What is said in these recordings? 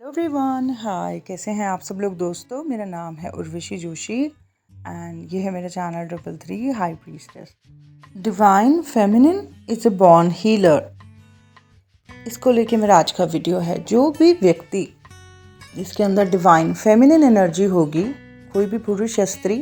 Everyone, हाय। कैसे हैं आप सब लोग दोस्तों। मेरा नाम है उर्वशी जोशी एंड ये है मेरा channel 333 high priestess. Divine feminine is a born healer, इसको लेके मेरा आज का वीडियो है। जो भी व्यक्ति जिसके अंदर डिवाइन फेमिनिन एनर्जी होगी, कोई भी पुरुष या स्त्री,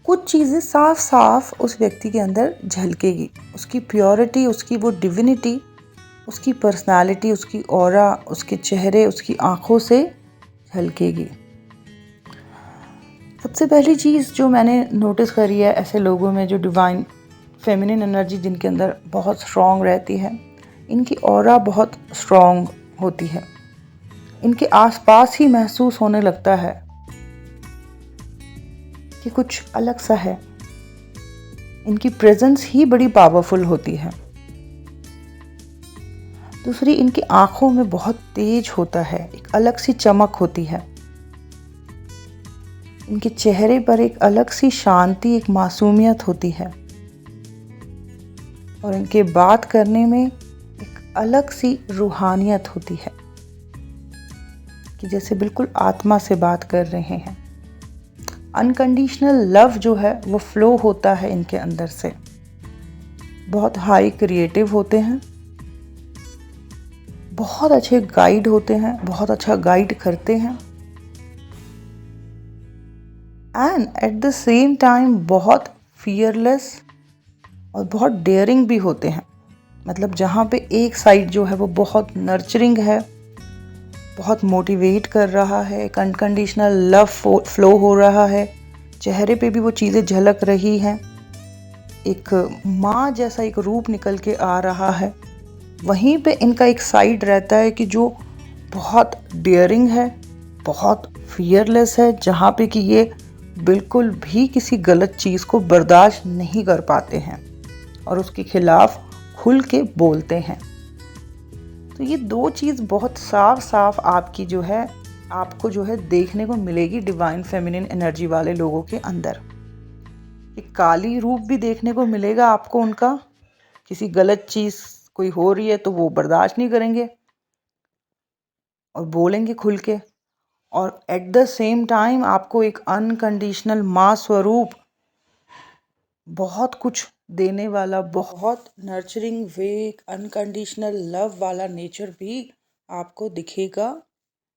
कुछ चीज़ें साफ साफ उस व्यक्ति के अंदर झलकेगी। उसकी प्योरिटी, उसकी वो डिविनिटी, उसकी पर्सनालिटी, उसकी ऑरा, उसके चेहरे, उसकी आँखों से झलकेगी। सबसे पहली चीज़ जो मैंने नोटिस करी है ऐसे लोगों में जो डिवाइन फेमिनिन एनर्जी जिनके अंदर बहुत स्ट्रॉन्ग रहती है, इनकी ऑरा बहुत स्ट्रॉन्ग होती है। इनके आसपास ही महसूस होने लगता है कि कुछ अलग सा है। इनकी प्रेजेंस ही बड़ी पावरफुल होती है। दूसरी, इनकी आंखों में बहुत तेज होता है, एक अलग सी चमक होती है। इनके चेहरे पर एक अलग सी शांति, एक मासूमियत होती है। और इनके बात करने में एक अलग सी रूहानियत होती है कि जैसे बिल्कुल आत्मा से बात कर रहे हैं। अनकंडीशनल लव जो है वो फ्लो होता है इनके अंदर से। बहुत हाई क्रिएटिव होते हैं, बहुत अच्छे गाइड होते हैं, बहुत अच्छा गाइड करते हैं and at the same time बहुत फियरलेस और बहुत डेयरिंग भी होते हैं। मतलब जहाँ पे एक साइड जो है वो बहुत नर्चरिंग है, बहुत मोटिवेट कर रहा है, एक अनकंडीशनल लव फ्लो हो रहा है, चेहरे पे भी वो चीज़ें झलक रही हैं, एक माँ जैसा एक रूप निकल के आ रहा है। वहीं पे इनका एक साइड रहता है कि जो बहुत डेयरिंग है, बहुत फियरलेस है, जहाँ पे कि ये बिल्कुल भी किसी गलत चीज़ को बर्दाश्त नहीं कर पाते हैं और उसके खिलाफ खुल के बोलते हैं। तो ये दो चीज़ बहुत साफ साफ आपको जो है देखने को मिलेगी डिवाइन फेमिनिन एनर्जी वाले लोगों के अंदर। एक काली रूप भी देखने को मिलेगा आपको उनका। किसी गलत चीज़ कोई हो रही है तो वो बर्दाश्त नहीं करेंगे और बोलेंगे खुल के। और एट द सेम टाइम आपको एक अनकंडीशनल माँ स्वरूप, बहुत कुछ देने वाला, बहुत नर्चरिंग वे, अनकंडीशनल लव वाला नेचर भी आपको दिखेगा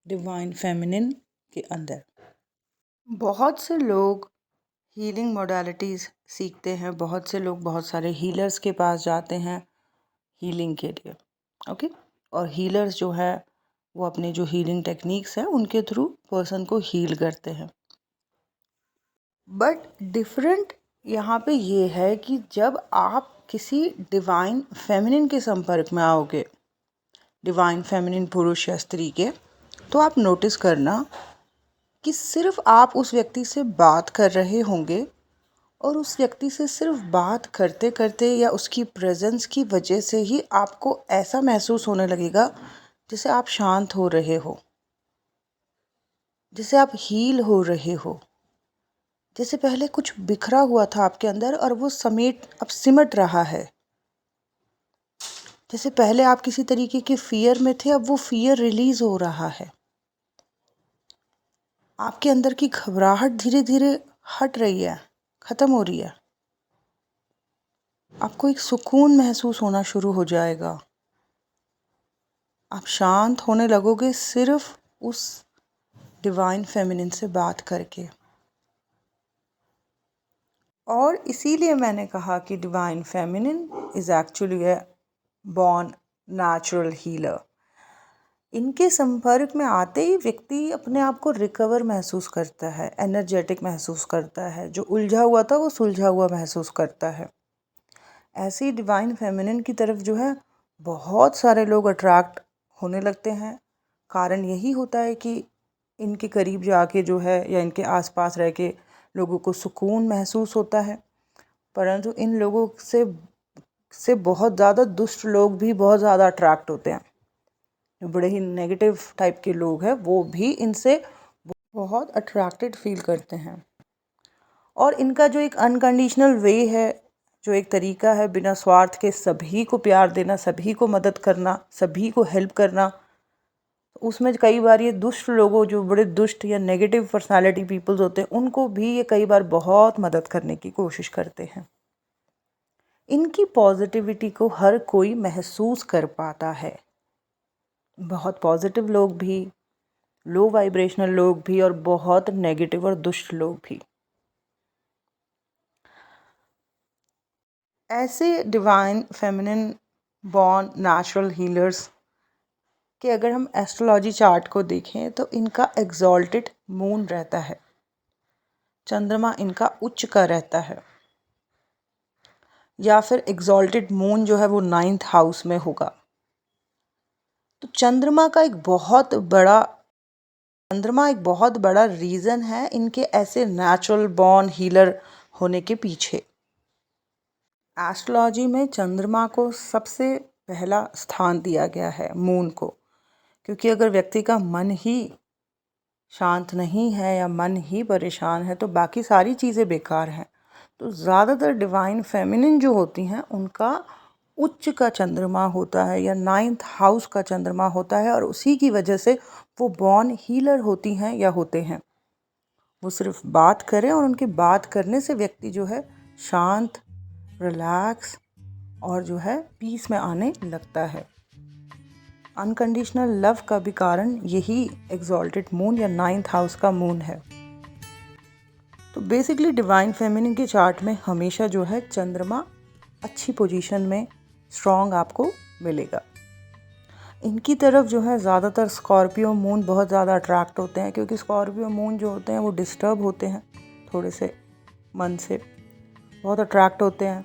डिवाइन फेमिनिन के अंदर। बहुत से लोग हीलिंग मोडालिटीज़ सीखते हैं, बहुत से लोग बहुत सारे हीलर्स के पास जाते हैं हीलिंग के लिए, ओके। और हीलर्स जो है वो अपने जो हीलिंग टेक्निक्स हैं उनके थ्रू पर्सन को हील करते हैं। बट डिफरेंट यहाँ पे ये है कि जब आप किसी डिवाइन फेमिनिन के संपर्क में आओगे, डिवाइन फेमिनिन पुरुष या स्त्री के, तो आप नोटिस करना कि सिर्फ आप उस व्यक्ति से बात कर रहे होंगे और उस व्यक्ति से सिर्फ बात करते करते या उसकी प्रेजेंस की वजह से ही आपको ऐसा महसूस होने लगेगा जैसे आप शांत हो रहे हो, जैसे आप हील हो रहे हो, जैसे पहले कुछ बिखरा हुआ था आपके अंदर और वो अब सिमट रहा है। जैसे पहले आप किसी तरीके के फियर में थे, अब वो फियर रिलीज हो रहा है। आपके अंदर की घबराहट धीरे धीरे हट रही है, खत्म हो रही है। आपको एक सुकून महसूस होना शुरू हो जाएगा। आप शांत होने लगोगे सिर्फ उस डिवाइन फेमिनिन से बात करके। और इसीलिए मैंने कहा कि divine feminine is actually A born natural healer. इनके संपर्क में आते ही व्यक्ति अपने आप को रिकवर महसूस करता है, एनर्जेटिक महसूस करता है, जो उलझा हुआ था वो सुलझा हुआ महसूस करता है। ऐसे ही डिवाइन फेमिनिन की तरफ जो है बहुत सारे लोग अट्रैक्ट होने लगते हैं। कारण यही होता है कि इनके करीब जाके जो है या इनके आसपास रह के लोगों को सुकून महसूस होता है। परंतु इन लोगों से बहुत ज़्यादा दुष्ट लोग भी बहुत ज़्यादा अट्रैक्ट होते हैं। जो बड़े ही नेगेटिव टाइप के लोग हैं वो भी इनसे बहुत अट्रैक्टेड फील करते हैं। और इनका जो एक अनकंडीशनल वे है, जो एक तरीका है बिना स्वार्थ के सभी को प्यार देना, सभी को मदद करना, सभी को हेल्प करना, उसमें कई बार ये दुष्ट लोगों, जो बड़े दुष्ट या नेगेटिव पर्सनालिटी पीपल्स होते हैं, उनको भी ये कई बार बहुत मदद करने की कोशिश करते हैं। इनकी पॉजिटिविटी को हर कोई महसूस कर पाता है, बहुत पॉजिटिव लोग भी, लो वाइब्रेशनल लोग भी, और बहुत नेगेटिव और दुष्ट लोग भी। ऐसे divine feminine born natural healers कि अगर हम एस्ट्रोलॉजी चार्ट को देखें तो इनका एग्जॉल्टेड मून रहता है, चंद्रमा इनका उच्च का रहता है, या फिर एग्जॉल्टेड मून जो है वो 9th हाउस में होगा। तो चंद्रमा एक बहुत बड़ा रीज़न है इनके ऐसे नेचुरल बॉर्न हीलर होने के पीछे। एस्ट्रोलॉजी में चंद्रमा को सबसे पहला स्थान दिया गया है मून को, क्योंकि अगर व्यक्ति का मन ही शांत नहीं है या मन ही परेशान है तो बाकी सारी चीज़ें बेकार हैं। तो ज़्यादातर डिवाइन फेमिनिन जो होती हैं उनका उच्च का चंद्रमा होता है या 9th हाउस का चंद्रमा होता है, और उसी की वजह से वो बॉर्न हीलर होती हैं या होते हैं। वो सिर्फ बात करें और उनकी बात करने से व्यक्ति जो है शांत, रिलैक्स और जो है पीस में आने लगता है। अनकंडीशनल लव का भी कारण यही एग्जॉल्टेड मून या 9th हाउस का मून है। तो बेसिकली डिवाइन फेमिनिन के चार्ट में हमेशा जो है चंद्रमा अच्छी पोजीशन में स्ट्रॉन्ग आपको मिलेगा। इनकी तरफ जो है ज़्यादातर स्कॉर्पियो मून बहुत ज़्यादा अट्रैक्ट होते हैं, क्योंकि स्कॉर्पियो मून जो होते हैं वो डिस्टर्ब होते हैं थोड़े से मन से, बहुत अट्रैक्ट होते हैं।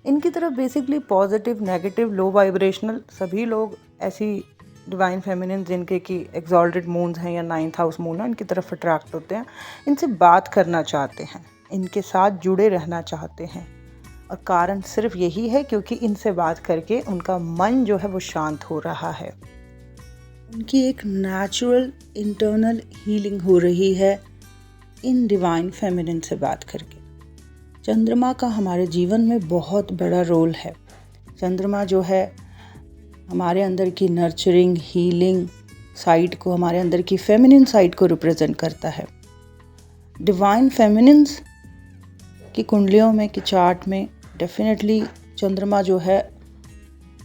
इनकी तरफ बेसिकली पॉजिटिव, नेगेटिव, लो वाइब्रेशनल सभी लोग ऐसी डिवाइन फेमिनिन जिनके कि एग्जॉल्टेड मून्स हैं या 9th हाउस मून है, इनकी तरफ अट्रैक्ट होते हैं, इनसे बात करना चाहते हैं, इनके साथ जुड़े रहना चाहते हैं। और कारण सिर्फ यही है क्योंकि इनसे बात करके उनका मन जो है वो शांत हो रहा है, उनकी एक नेचुरल इंटरनल हीलिंग हो रही है इन डिवाइन फेमिनिन से बात करके। चंद्रमा का हमारे जीवन में बहुत बड़ा रोल है। चंद्रमा जो है हमारे अंदर की नर्चरिंग, हीलिंग साइड को, हमारे अंदर की फेमिनिन साइड को रिप्रेजेंट करता है। डिवाइन फेमिनिन्स की कुंडलियों में, की चार्ट में डेफिनेटली चंद्रमा जो है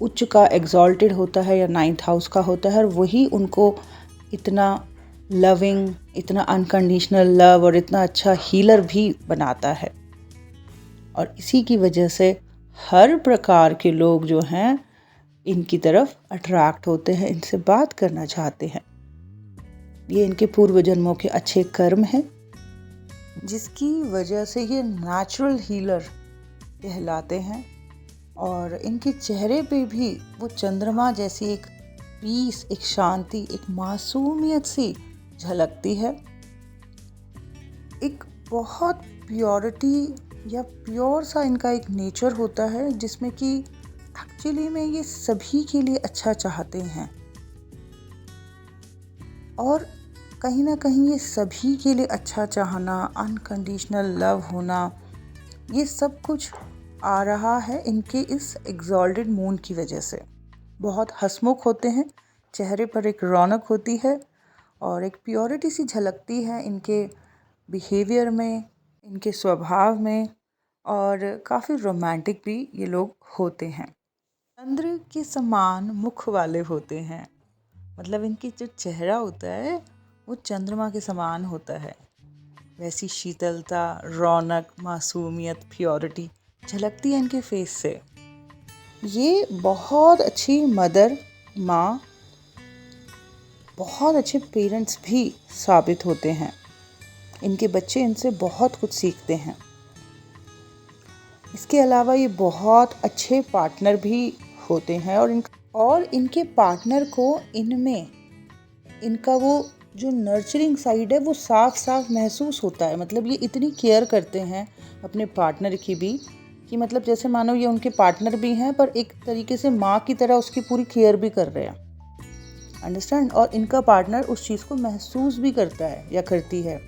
उच्च का एग्जॉल्टेड होता है या 9th हाउस का होता है, और वही उनको इतना लविंग, इतना अनकंडीशनल लव और इतना अच्छा हीलर भी बनाता है। और इसी की वजह से हर प्रकार के लोग जो हैं इनकी तरफ अट्रैक्ट होते हैं, इनसे बात करना चाहते हैं। ये इनके पूर्व जन्मों के अच्छे कर्म हैं, जिसकी वजह से ये नेचुरल हीलर कहलाते हैं। और इनके चेहरे पे भी वो चंद्रमा जैसी एक पीस, एक शांति, एक मासूमियत सी झलकती है। एक बहुत प्योरिटी या प्योर सा इनका एक नेचर होता है, जिसमें कि एक्चुअली में ये सभी के लिए अच्छा चाहते हैं, और कहीं ना कहीं ये सभी के लिए अच्छा चाहना, अनकंडीशनल लव होना, ये सब कुछ आ रहा है इनके इस एग्जॉल्टेड मून की वजह से। बहुत हंसमुख होते हैं, चेहरे पर एक रौनक होती है और एक प्योरिटी सी झलकती है इनके बिहेवियर में, इनके स्वभाव में, और काफ़ी रोमांटिक भी ये लोग होते हैं। चंद्र के समान मुख वाले होते हैं, मतलब इनकी जो चेहरा होता है वो चंद्रमा के समान होता है। वैसी शीतलता, रौनक, मासूमियत, प्योरिटी झलकती है इनके फेस से। ये बहुत अच्छी मदर, माँ, बहुत अच्छे पेरेंट्स भी साबित होते हैं। इनके बच्चे इनसे बहुत कुछ सीखते हैं। इसके अलावा ये बहुत अच्छे पार्टनर भी होते हैं, और इनके पार्टनर को इनमें इनका वो जो नर्चरिंग साइड है वो साफ साफ महसूस होता है। मतलब ये इतनी केयर करते हैं अपने पार्टनर की भी, कि मतलब जैसे मानो ये उनके पार्टनर भी हैं, पर एक तरीके से माँ की तरह उसकी पूरी केयर भी कर रहे हैं। अंडरस्टैंड? और इनका पार्टनर उस चीज़ को महसूस भी करता है या करती है।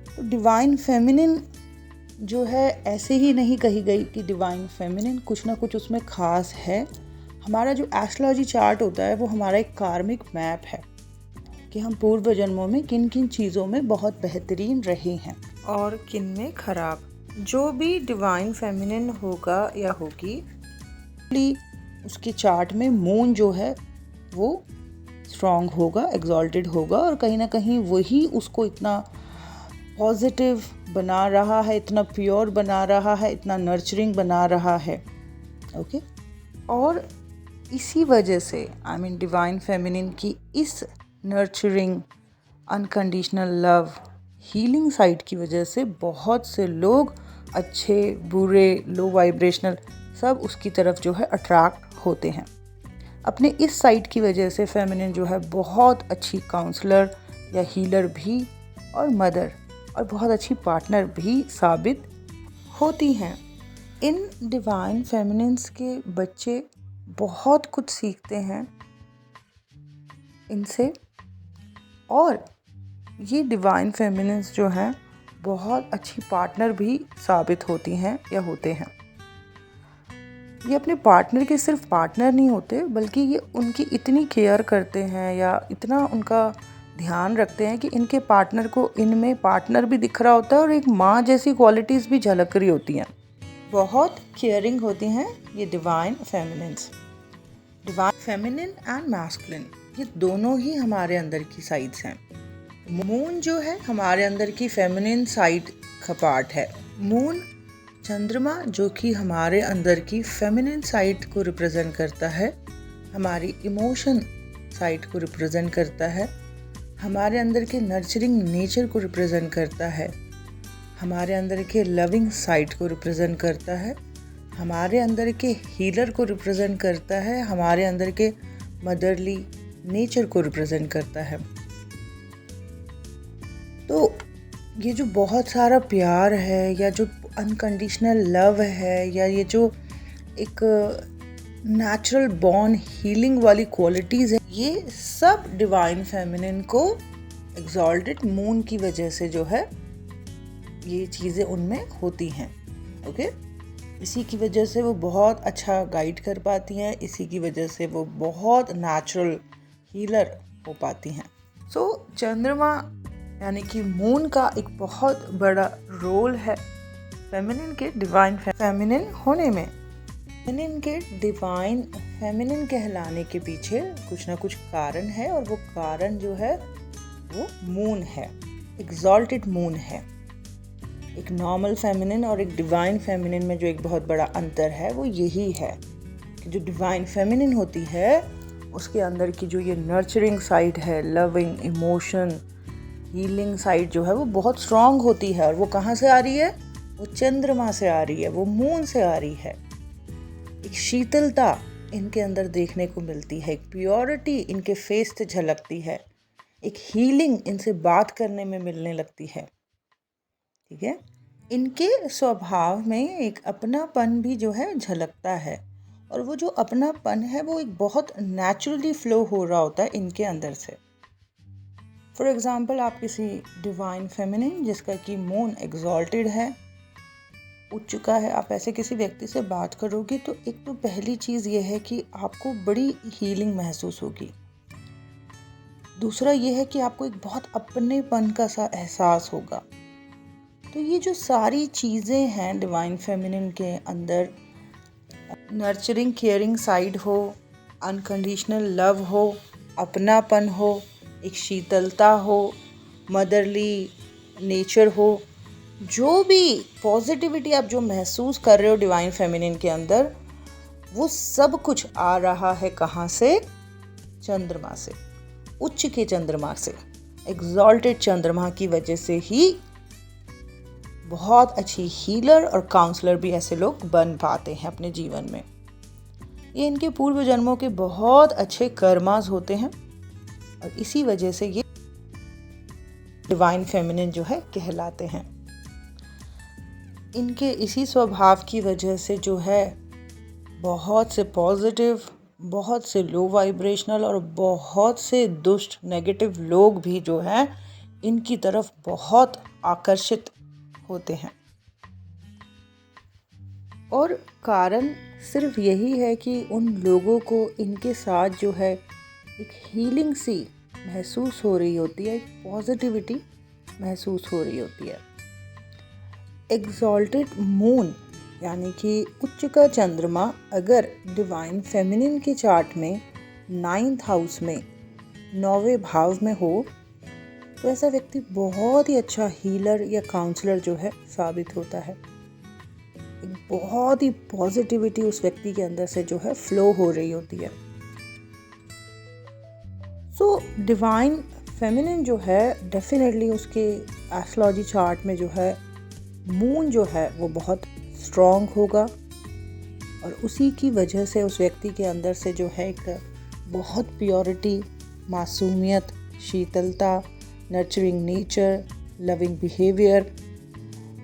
तो डिवाइन फेमिनिन जो है ऐसे ही नहीं कही गई कि डिवाइन फेमिनिन, कुछ ना कुछ उसमें ख़ास है। हमारा जो एस्ट्रोलॉजी चार्ट होता है वो हमारा एक कार्मिक मैप है कि हम पूर्व जन्मों में किन किन चीज़ों में बहुत बेहतरीन रहे हैं और किन में खराब। जो भी डिवाइन फेमिनिन होगा या होगी, उसके चार्ट में मून जो है वो स्ट्रॉन्ग होगा, एग्जॉल्टेड होगा, और कहीं ना कहीं वही उसको इतना पॉजिटिव बना रहा है, इतना प्योर बना रहा है, इतना नर्चरिंग बना रहा है। ओके और इसी वजह से डिवाइन फेमिनिन की इस nurturing, unconditional love, healing side की वजह से बहुत से लोग अच्छे बुरे लो वाइब्रेशनल सब उसकी तरफ जो है अट्रैक्ट होते हैं। अपने इस साइड की वजह से फेमिनिन जो है बहुत अच्छी काउंसलर या हीलर भी और मदर और बहुत अच्छी पार्टनर भी साबित होती हैं। इन डिवाइन फेमिनिन्स के बच्चे बहुत कुछ सीखते हैं इनसे, और ये डिवाइन फेमिनिन्स जो हैं बहुत अच्छी पार्टनर भी साबित होती हैं या होते हैं। ये अपने पार्टनर के सिर्फ पार्टनर नहीं होते, बल्कि ये उनकी इतनी केयर करते हैं या इतना उनका ध्यान रखते हैं कि इनके पार्टनर को इनमें पार्टनर भी दिख रहा होता है और एक माँ जैसी क्वालिटीज़ भी झलक रही होती हैं। बहुत केयरिंग होती हैं ये divine feminines. Divine feminine and masculine ये दोनों ही हमारे अंदर की साइड्स हैं। मून जो है हमारे अंदर की फेमिनिन साइड का पार्ट है। मून चंद्रमा जो कि हमारे अंदर की फेमिनिन साइड को रिप्रेजेंट करता है, हमारी इमोशन साइड को रिप्रेजेंट करता है, हमारे अंदर के नर्चरिंग नेचर को रिप्रेजेंट करता है, हमारे अंदर के लविंग साइड को रिप्रेजेंट करता है, हमारे अंदर के हीलर को रिप्रेजेंट करता है, हमारे अंदर के मदरली नेचर को रिप्रेजेंट करता है। तो ये जो बहुत सारा प्यार है या जो अनकंडीशनल लव है या ये जो एक नेचुरल बॉर्न हीलिंग वाली क्वालिटीज़ है, ये सब डिवाइन फेमिनिन को एग्जॉल्टेड मून की वजह से जो है ये चीज़ें उनमें होती हैं। ओके इसी की वजह से वो बहुत अच्छा गाइड कर पाती हैं, इसी की वजह से वो बहुत नेचुरल हीलर हो पाती हैं। सो चंद्रमा यानी कि मून का एक बहुत बड़ा रोल है फेमिनिन के डिवाइन फेमिनिन होने में। फेमिनिन के डिवाइन फेमिनिन कहलाने के पीछे कुछ ना कुछ कारण है, और वो कारण जो है वो मून है, एग्जॉल्टेड मून है। एक नॉर्मल फेमिनिन और एक डिवाइन फेमिनिन में जो एक बहुत बड़ा अंतर है वो यही है कि जो डिवाइन फेमिनिन होती है उसके अंदर की जो ये नर्चरिंग साइड है, लविंग, इमोशन, हीलिंग साइड जो है वो बहुत स्ट्रांग होती है। और वो कहाँ से आ रही है? वो चंद्रमा से आ रही है, वो मून से आ रही है। एक शीतलता इनके अंदर देखने को मिलती है, एक प्योरिटी इनके फेस से झलकती है, एक हीलिंग इनसे बात करने में मिलने लगती है। ठीक है, इनके स्वभाव में एक अपनापन भी जो है झलकता है, और वो जो अपनापन है वो एक बहुत नेचुरली फ्लो हो रहा होता है इनके अंदर से। फॉर एग्जाम्पल, आप किसी डिवाइन फेमिनिन जिसका कि मून एग्जॉल्टेड है, उठ चुका है, आप ऐसे किसी व्यक्ति से बात करोगे तो एक तो पहली चीज़ ये है कि आपको बड़ी हीलिंग महसूस होगी। दूसरा ये है कि आपको एक बहुत अपनेपन का सा एहसास होगा। तो ये जो सारी चीज़ें हैं डिवाइन फेमिनिन के अंदर, नर्चरिंग केयरिंग साइड हो, अनकंडीशनल लव हो, अपनापन हो, एक शीतलता हो, मदरली नेचर हो, जो भी पॉजिटिविटी आप जो महसूस कर रहे हो डिवाइन फेमिनिन के अंदर, वो सब कुछ आ रहा है कहाँ से? चंद्रमा से, उच्च के चंद्रमा से, एग्जॉल्टेड चंद्रमा की वजह से ही बहुत अच्छी हीलर और काउंसलर भी ऐसे लोग बन पाते हैं अपने जीवन में। ये इनके पूर्व जन्मों के बहुत अच्छे कर्मास होते हैं, और इसी वजह से ये डिवाइन फेमिनिन जो है कहलाते हैं। इनके इसी स्वभाव की वजह से जो है बहुत से पॉजिटिव, बहुत से लो वाइब्रेशनल और बहुत से दुष्ट नेगेटिव लोग भी जो हैं इनकी तरफ बहुत आकर्षित होते हैं। और कारण सिर्फ यही है कि उन लोगों को इनके साथ जो है एक हीलिंग सी महसूस हो रही होती है, एक पॉजिटिविटी महसूस हो रही होती है। एग्जॉल्टेड मून यानी कि उच्च का चंद्रमा अगर डिवाइन फेमिनिन के चार्ट में 9th हाउस में 9वें भाव में हो तो ऐसा व्यक्ति बहुत ही अच्छा हीलर या काउंसलर जो है साबित होता है। एक बहुत ही पॉजिटिविटी उस व्यक्ति के अंदर से जो है फ्लो हो रही होती है। सो डिवाइन फेमिनिन जो है डेफिनेटली उसके एस्ट्रोलॉजी चार्ट में जो है मून जो है वो बहुत स्ट्रॉन्ग होगा और उसी की वजह से उस व्यक्ति के अंदर से जो है एक बहुत प्योरिटी, मासूमियत, शीतलता, नर्चरिंग नेचर, लविंग बिहेवियर,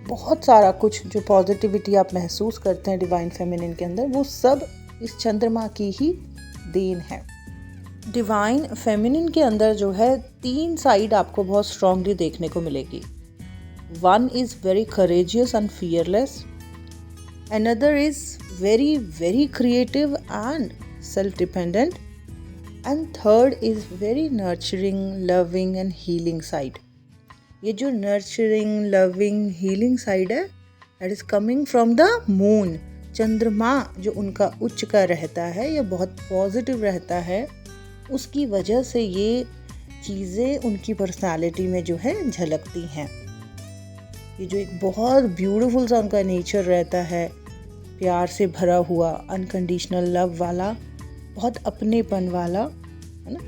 बहुत सारा कुछ जो पॉजिटिविटी आप महसूस करते हैं डिवाइन फेमिनिन के अंदर, वो सब इस चंद्रमा की ही देन है। डिवाइन फेमिनिन के अंदर जो है 3 साइड आपको बहुत स्ट्रांगली देखने को मिलेगी। One is very courageous and fearless. Another is very, very creative and self-dependent. And third is very nurturing, loving and healing side. ये जो nurturing, loving, healing side है, that is coming from the moon. चंद्रमा जो उनका उच्च का रहता है या बहुत पॉजिटिव रहता है, उसकी वजह से ये चीज़ें उनकी पर्सनालिटी में जो है झलकती हैं। ये जो एक बहुत ब्यूटीफुल सा उनका नेचर रहता है, प्यार से भरा हुआ, अनकंडीशनल लव वाला, बहुत अपनेपन वाला, है ना,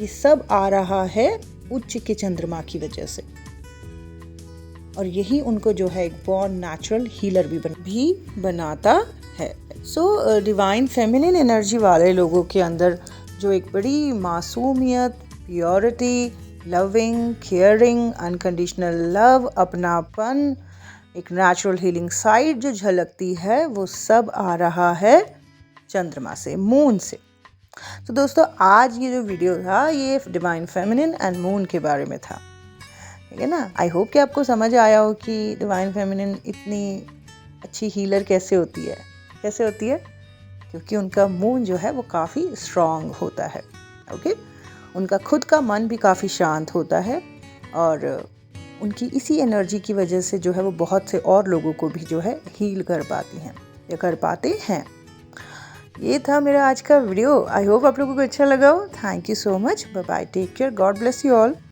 ये सब आ रहा है उच्च के चंद्रमा की वजह से। और यही उनको जो है एक बॉर्न नेचुरल हीलर भी बनाता है। सो डिवाइन फेमिनिन एनर्जी वाले लोगों के अंदर जो एक बड़ी मासूमियत, purity, loving, caring, unconditional love, अपनापन, एक नेचुरल हीलिंग साइड जो झलकती है, वो सब आ रहा है चंद्रमा से, मून से। तो दोस्तों आज ये जो वीडियो था ये डिवाइन फेमिनिन एंड मून के बारे में था, ठीक है ना। आई होप कि आपको समझ आया हो कि डिवाइन फेमिनिन इतनी अच्छी हीलर कैसे होती है। क्योंकि उनका मून जो है वो काफ़ी स्ट्रॉन्ग होता है। ओके, उनका खुद का मन भी काफ़ी शांत होता है और उनकी इसी एनर्जी की वजह से जो है वो बहुत से और लोगों को भी जो है हील कर पाती हैं या कर पाते हैं। ये था मेरा आज का वीडियो। आई होप आप लोगों को अच्छा लगा हो। Thank you so much. Bye bye, take care, God bless you all.